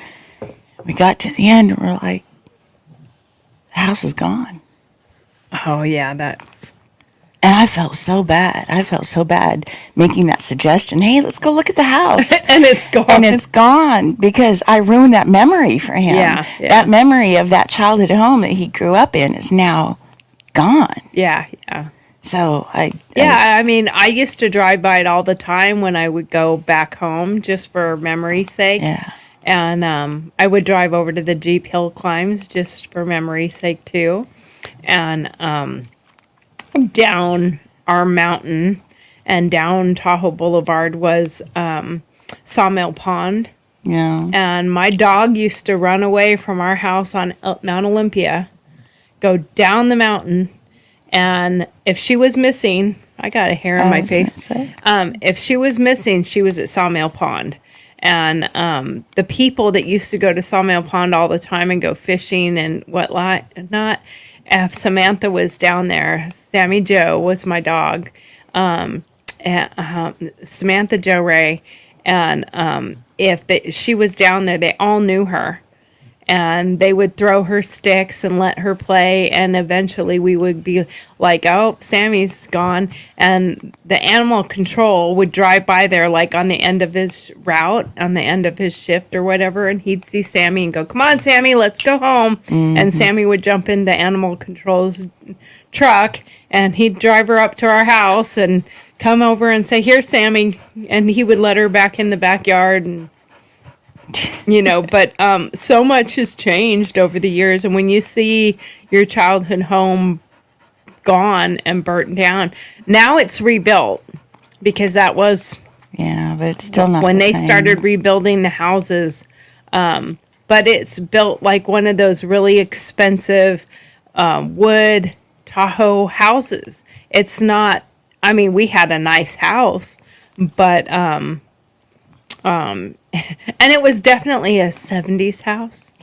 We got to the end, and we're like, "The house is gone." Oh yeah, that's. And I felt so bad. Making that suggestion. Hey, let's go look at the house. And it's gone. And it's gone because I ruined that memory for him. Yeah. That memory of that childhood home that he grew up in is now gone. Yeah. So I used to drive by it all the time when I would go back home, just for memory's sake. Yeah. And I would drive over to the Jeep Hill climbs just for memory's sake too. And down our mountain and down Tahoe Boulevard was Sawmill Pond. Yeah. And my dog used to run away from our house on Mount Olympia, go down the mountain, and if she was missing, I got a hair in my face. If she was missing, she was at Sawmill Pond. And the people that used to go to Sawmill Pond all the time and go fishing and whatnot, if Samantha was down there, Sammy Joe was my dog, Samantha Joe Ray, and she was down there, they all knew her. And they would throw her sticks and let her play. And eventually we would be like, oh, Sammy's gone. And the animal control would drive by there, like on the end of his route, on the end of his shift or whatever. And he'd see Sammy and go, come on, Sammy, let's go home. Mm-hmm. And Sammy would jump in the animal control's truck and he'd drive her up to our house and come over and say, here, Sammy. And he would let her back in the backyard and, but so much has changed over the years. And when you see your childhood home gone and burnt down, now it's rebuilt because that was but it's still not when the they same. started rebuilding the houses. But it's built like one of those really expensive wood Tahoe houses. It's not. I mean, we had a nice house, but and it was definitely a 70s house.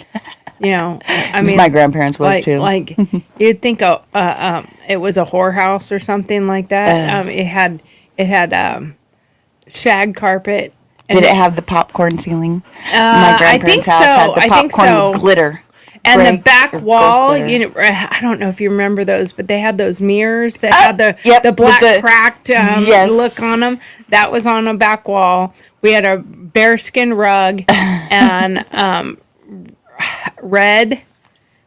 I mean, my grandparents was too. Like you'd think it was a whorehouse or something like that. It had shag carpet. Did it have the popcorn ceiling? My grandparents' house had the popcorn with glitter. And the back wall, I don't know if you remember those, but they had those mirrors that had the black cracked look on them. That was on a back wall. We had a bearskin rug and red,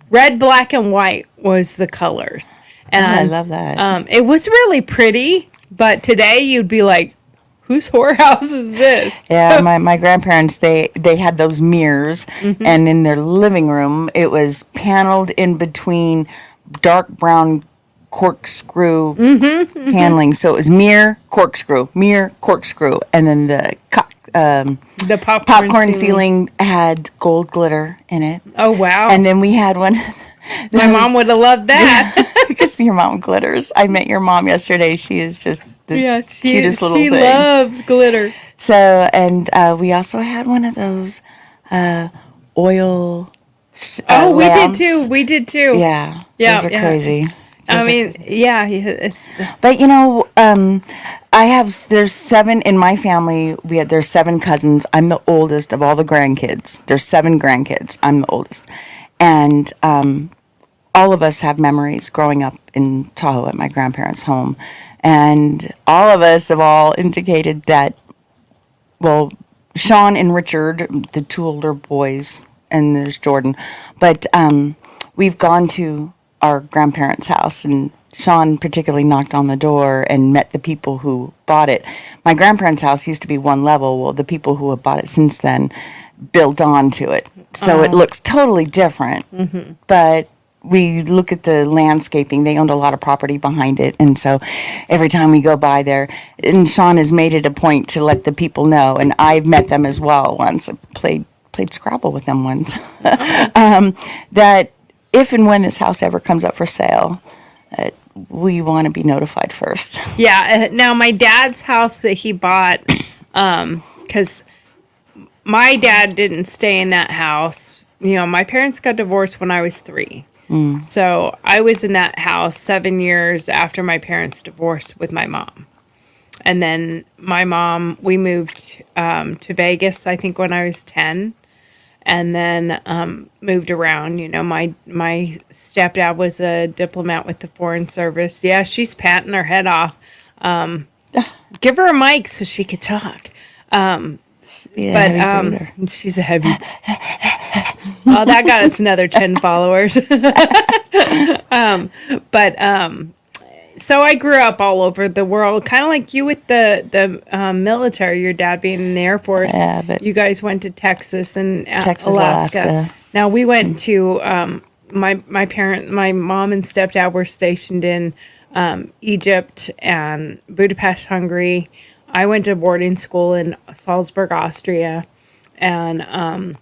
black, and white was the colors. And I love that. It was really pretty, but today you'd be like, whose whorehouse is this? Yeah, my grandparents, they had those mirrors, and in their living room, it was paneled in between dark brown corkscrew paneling. So it was mirror, corkscrew, and then the popcorn ceiling had gold glitter in it. Oh, wow. And then we had one. My mom would have loved that. Because your mom glitters. I met your mom yesterday. She is just the cutest little thing. She loves glitter. So, and we also had one of those oil lamps. We did too. Yeah. Those are crazy. But there's 7 in my family. There's 7 cousins. I'm the oldest of all the grandkids. There's 7 grandkids. I'm the oldest. And all of us have memories growing up in Tahoe at my grandparents' home. And all of us have all indicated that, well, Sean and Richard, the 2 older boys, and there's Jordan. But we've gone to our grandparents' house, and Sean particularly knocked on the door and met the people who bought it. My grandparents' house used to be 1 level. Well, the people who have bought it since then built onto it. So it looks totally different. Mm-hmm. But we look at the landscaping. They owned a lot of property behind it. And so every time we go by there, and Sean has made it a point to let the people know, and I've met them as well once. I played Scrabble with them once. That if and when this house ever comes up for sale, we want to be notified first. Yeah. Now, my dad's house that he bought, because my dad didn't stay in that house. My parents got divorced when I was 3. So I was in that house 7 years after my parents divorced with my mom. And then my mom, we moved to Vegas, I think, when I was 10. And then moved around. My stepdad was a diplomat with the Foreign Service. Yeah, she's patting her head off. Give her a mic so she could talk. She's a heavy. Oh, that got us another 10 followers. So I grew up all over the world, kind of like you with the military. Your dad being in the Air Force. Yeah, but you guys went to Texas and Alaska. Now we went to my mom and stepdad were stationed in Egypt and Budapest, Hungary. I went to boarding school in Salzburg, Austria, and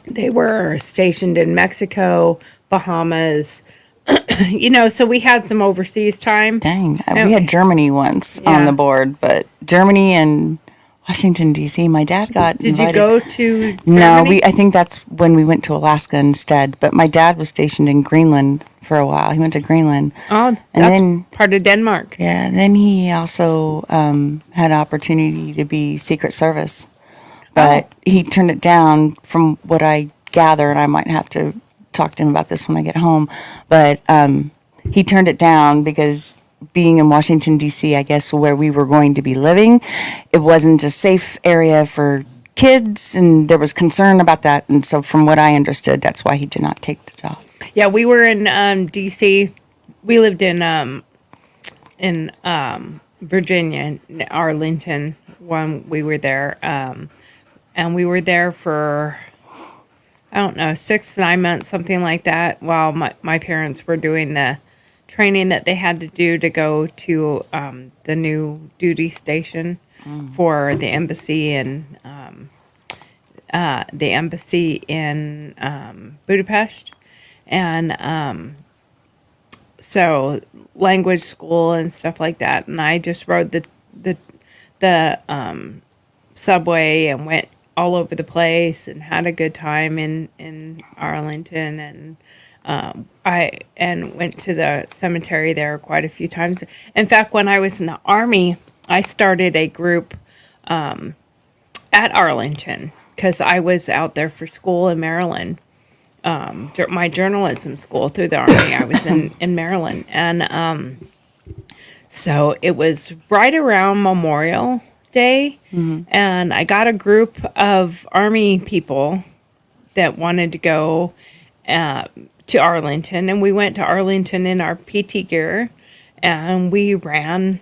they were stationed in Mexico, Bahamas, So we had some overseas time. Dang, we had Germany once on Yeah. the board, but Germany and Washington D.C. My dad got Did you invited. go to Germany? No, I think that's when we went to Alaska instead. But my dad was stationed in Greenland for a while. He went to Greenland. Oh, And that's then- part of Denmark. Yeah, and then he also had opportunity to be Secret Service, but he turned it down. From what I gather, and I might have to talk to him about this when I get home. But he turned it down because being in Washington D.C., I guess where we were going to be living, it wasn't a safe area for kids, and there was concern about that. And so, from what I understood, that's why he did not take the job. Yeah, we were in D.C. We lived in Virginia, in Arlington, when we were there. And we were there for, I don't know, 6 to 9 months, something like that, while my parents were doing the training that they had to do to go to the new duty station for the embassy in Budapest. And so language school and stuff like that. And I just rode the subway and went all over the place and had a good time in Arlington, and I went to the cemetery there quite a few times. In fact, when I was in the Army, I started a group at Arlington because I was out there for school in Maryland. My journalism school through the Army. I was in Maryland, and so it was right around Memorial Day, and I got a group of Army people that wanted to go to Arlington, and we went to Arlington in our PT gear, and we ran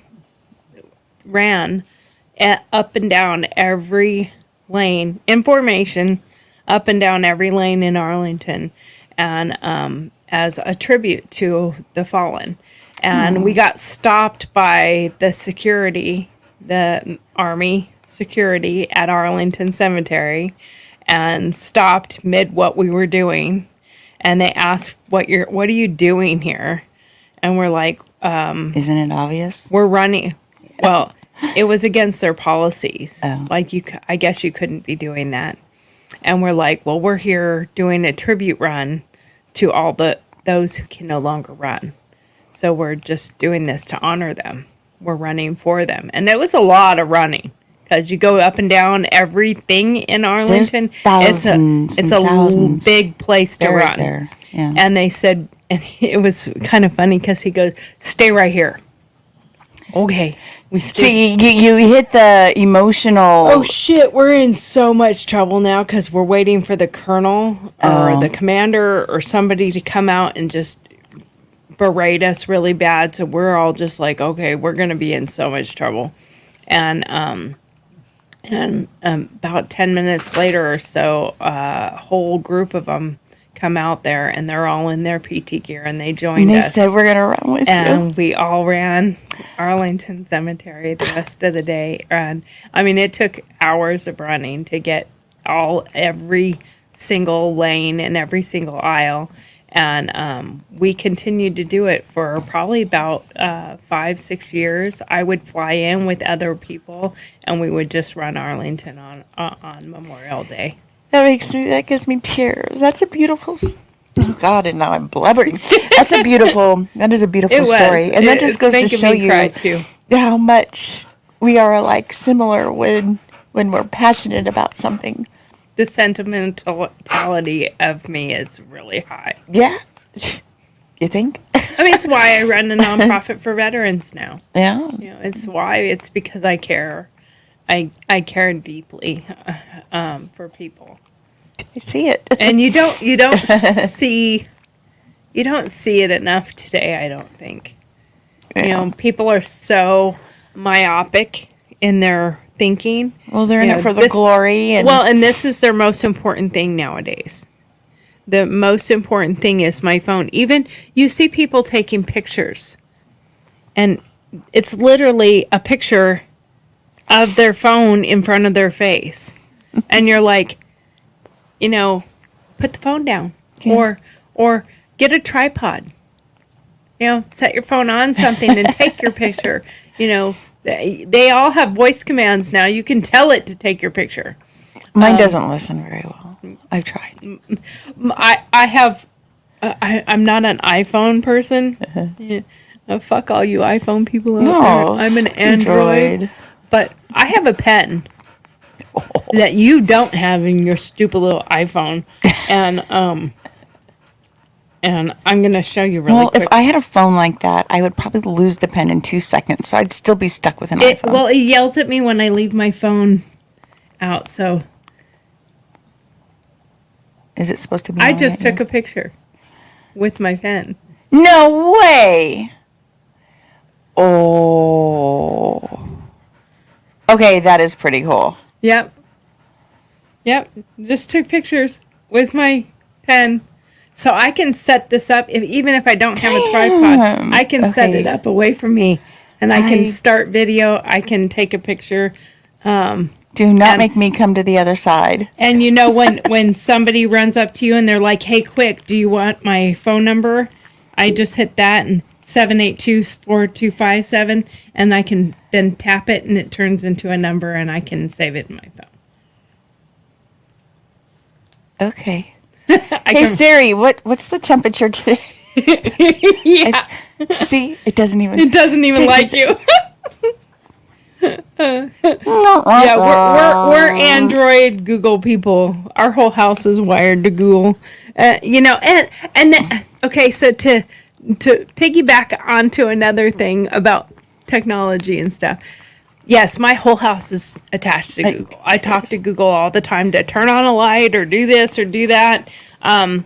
up and down every lane in formation, up and down every lane in Arlington, and as a tribute to the fallen. And we got stopped by the Army security at Arlington Cemetery, and stopped mid what we were doing, and they asked, "What are you doing here?" And we're like, Isn't it obvious? "We're running." Well, it was against their policies. Oh. Like I guess you couldn't be doing that. And we're like, "Well, we're here doing a tribute run to all those who can no longer run. So we're just doing this to honor them. We're running for them." And it was a lot of running, because you go up and down everything in Arlington. Thousands It's and a thousands big place to buried run. there. Yeah. And they said, and it was kind of funny because he goes, "Stay right here." Okay. We stayed. See, you hit the emotional. Oh shit, we're in so much trouble now because we're waiting for the colonel or the commander or somebody to come out and just berate us really bad. So we're all just like, okay, we're going to be in so much trouble. And about 10 minutes later or so, a whole group of them come out there, and they're all in their PT gear, and they joined and they us. said we're gonna run with you. And we all ran Arlington Cemetery the rest of the day. And I mean, it took hours of running to get every single lane and every single aisle. And we continued to do it for probably about 5-6 years. I would fly in with other people, and we would just run Arlington on Memorial Day. That gives me tears. That's a beautiful. Oh God! And now I'm blubbering. That is a beautiful story, and that just goes to show you how much we are like similar when we're passionate about something. The sentimentality of me is really high. Yeah, you think? I mean, it's why I run a nonprofit for veterans now. Yeah. It's because I care. I care deeply for people. I see it. And you don't see it enough today, I don't think. Yeah. People are so myopic in their thinking. Well, they're in it for the glory. And this is their most important thing nowadays. The most important thing is my phone. Even you see people taking pictures, and it's literally a picture of their phone in front of their face. And you're like, put the phone down, Yeah. or get a tripod. set your phone on something and take your picture. They all have voice commands now. You can tell it to take your picture. Mine doesn't listen very well. I've tried. I have. I'm not an iPhone person. Yeah. Fuck all you iPhone people out there. I'm an Android. But I have a pen that you don't have in your stupid little iPhone, and I'm gonna show you really quick. If I had a phone like that, I would probably lose the pen in 2 seconds, so I'd still be stuck with an iPhone. Well, it yells at me when I leave my phone out. So is it supposed to be? I just took a picture with my pen. No way. Oh. Okay, that is pretty cool. Yep. Just took pictures with my pen. So I can set this up, even if I don't have a tripod. I can set it up away from me. And I can start video. I can take a picture. Do not make me come to the other side. And when somebody runs up to you and they're like, hey, quick, do you want my phone number? I just hit that and 782-4257, and I can then tap it and it turns into a number and I can save it in my phone. Okay. Hey Siri, what's the temperature today? Yeah. See, it doesn't even like you. Yeah, we're Android Google people. Our whole house is wired to Google. Okay, so to piggyback onto another thing about technology and stuff. Yes, my whole house is attached to Google. I talk to Google all the time to turn on a light or do this or do that. And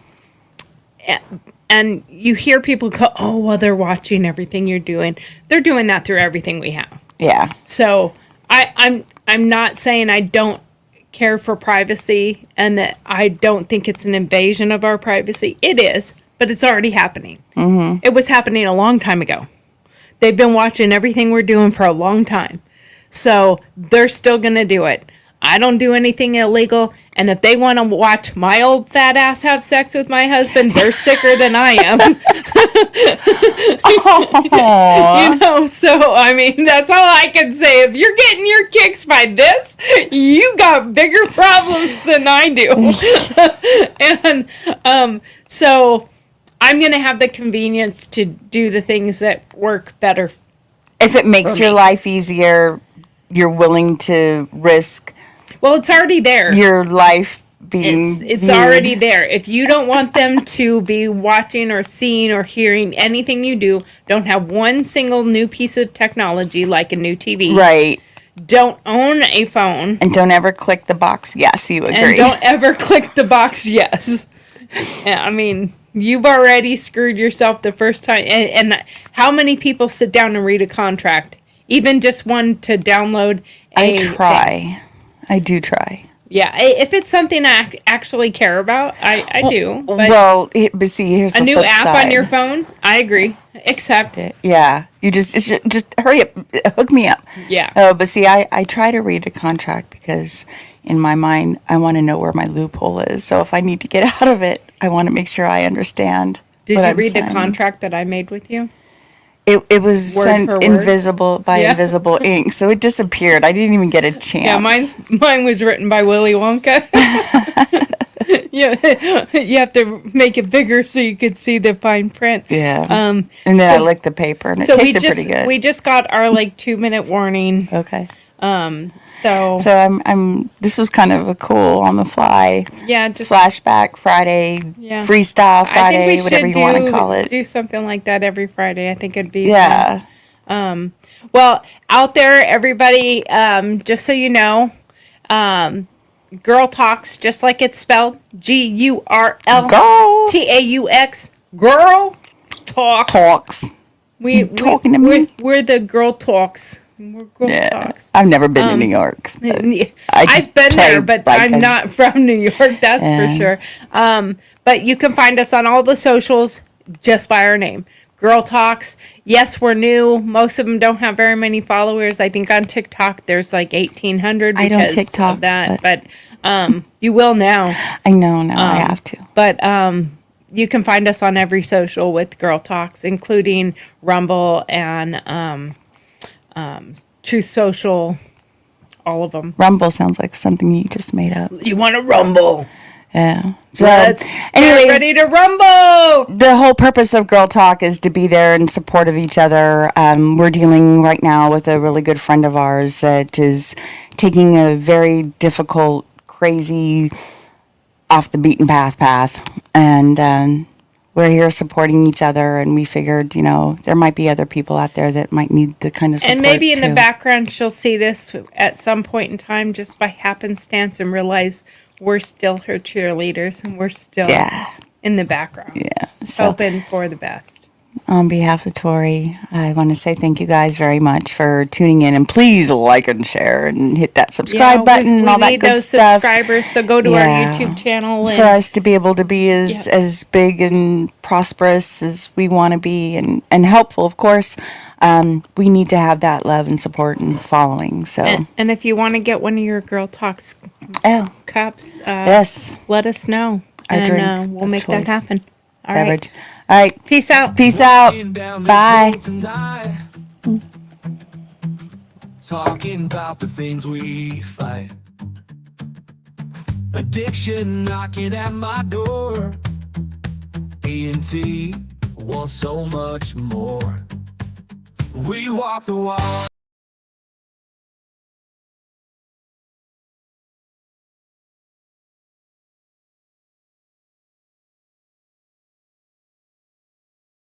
you hear people go, oh, well, they're watching everything you're doing. They're doing that through everything we have. Yeah. So I'm not saying I don't care for privacy and that I don't think it's an invasion of our privacy. It is, but it's already happening. Mm-hmm. It was happening a long time ago. They've been watching everything we're doing for a long time. So they're still going to do it. I don't do anything illegal. And if they want to watch my old fat ass have sex with my husband, they're sicker than I am. So, I mean, that's all I can say. If you're getting your kicks by this, you got bigger problems than I do. And so I'm going to have the convenience to do the things that work better. If it makes your life easier, you're willing to risk. Well, it's already there. Your life being it's already there. If you don't want them to be watching or seeing or hearing anything you do, don't have one single new piece of technology like a new TV. Right. Don't own a phone. And don't ever click the box yes, you agree. And don't ever click the box yes. I mean, you've already screwed yourself the first time. And how many people sit down and read a contract? Even just one to download I try. I do try. Yeah, if it's something I actually care about, I do. But but see, here's the a new flip app side. on your phone, I agree. Accept it. Yeah, you just hurry up, hook me up. Yeah. Oh, but see, I try to read a contract because in my mind, I want to know where my loophole is. So if I need to get out of it, I want to make sure I understand. Did you read the contract that I made with you? It was sent invisible ink, so it disappeared. I didn't even get a chance. Yeah, mine was written by Willy Wonka. Yeah, you have to make it bigger so you could see the fine print. Yeah. And then I licked the paper, and it tasted pretty good. We just got our 2-minute warning. Okay. So I'm. This was kind of a cool on the fly. Yeah, just flashback Friday, freestyle Friday, whatever you want to call it. Do something like that every Friday. I think it'd be fun. Well, out there, everybody, just so you know, Girl Talks, just like it's spelled, GURLTAUX. Girl Talks. Talking to me? We're the Girl Talks. We're Girl Talks. I've never been to New York. I've been there, but I'm not from New York, that's for sure. But you can find us on all the socials just by our name. Girl Talks. Yes, we're new. Most of them don't have very many followers. I think on TikTok there's 1,800 because I don't TikTok, of that. But you will now. I know now. I have to. But you can find us on every social with Girl Talks, including Rumble and Truth Social, all of them. Rumble sounds like something you just made up. You want to rumble? Yeah. So, Let's anyways, get ready to rumble. the whole purpose of Girl Talk is to be there in support of each other. We're dealing right now with a really good friend of ours that is taking a very difficult, crazy, off the beaten path. And we're here supporting each other. And we figured, there might be other people out there that might need the kind of support. And maybe in too. the background, she'll see this at some point in time just by happenstance and realize we're still her cheerleaders and we're still in the background. Yeah. So, Hoping for the best. on behalf of Tori, I want to say thank you guys very much for tuning in. And please like and share and hit that subscribe button and all that need good those stuff. subscribers, so go to our YouTube channel. For us to be able to be as big and prosperous as we want to be and helpful, of course, we need to have that love and support and following. So, and if you want to get one of your Girl Talks cups, yes, let us know. And we'll make that happen. All right. All right. Peace out. Peace out. Bye. Talking about the things we fight. Addiction knocking at my door. E&T wants so much more. We walk the walk